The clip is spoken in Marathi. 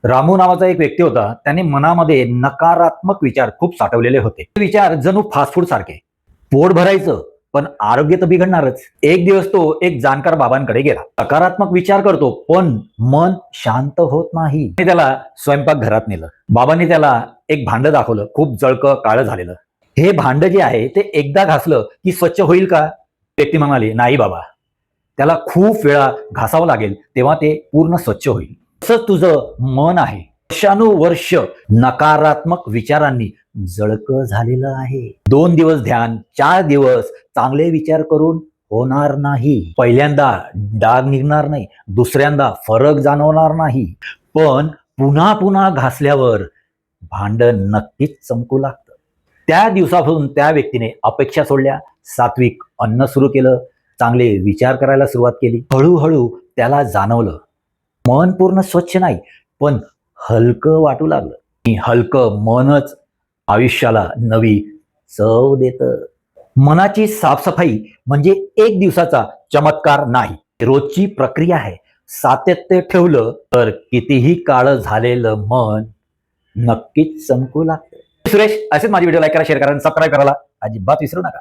रामू नावाचा एक व्यक्ती होता. त्याने मनामध्ये नकारात्मक विचार खूप साठवलेले होते. ते विचार जणू फास्ट फूड सारखे. पोट भरायचं पण आरोग्य तर बिघडणारच. एक दिवस तो एक जाणकार बाबांकडे गेला. सकारात्मक विचार करतो पण मन शांत होत नाही. त्याला स्वयंपाकघरात नेलं. बाबांनी त्याला एक भांड दाखवलं, खूप जळकं काळं झालेलं. हे भांड जे आहे ते एकदा घासलं की स्वच्छ होईल का? व्यक्ती म्हणाली, नाही बाबा, त्याला खूप वेळा घासावं लागेल तेव्हा ते पूर्ण स्वच्छ होईल. तसंच तुझं मन आहे, वर्षानुवर्ष नकारात्मक विचारांनी जळकं झालेलं आहे. 2 दिवस ध्यान, 4 दिवस चांगले विचार करून होणार नाही. पहिल्यांदा डाग निघणार नाही, दुसऱ्यांदा फरक जाणवणार नाही, पण पुन्हा पुन्हा घासल्यावर भांड नक्कीच चमकू लागतं. त्या दिवसापासून त्या व्यक्तीने अपेक्षा सोडल्या, सात्विक अन्न सुरू केलं, चांगले विचार करायला सुरुवात केली. हळूहळू त्याला जाणवलं, मन पूर्ण स्वच्छ नाही पण हलकं वाटू लागलं. आणि हलकं मनच आयुष्याला नवी चव देतं. मनाची साफसफाई म्हणजे एक दिवसाचा चमत्कार नाही, रोजची प्रक्रिया आहे. सातत्य ठेवलं तर कितीही काळ झालेलं मन नक्कीच चमकू लागतं. सुरेश, असेच माझी व्हिडिओ लाईक करा, शेअर करा आणि सबस्क्राईब करायला अजिबात विसरू नका.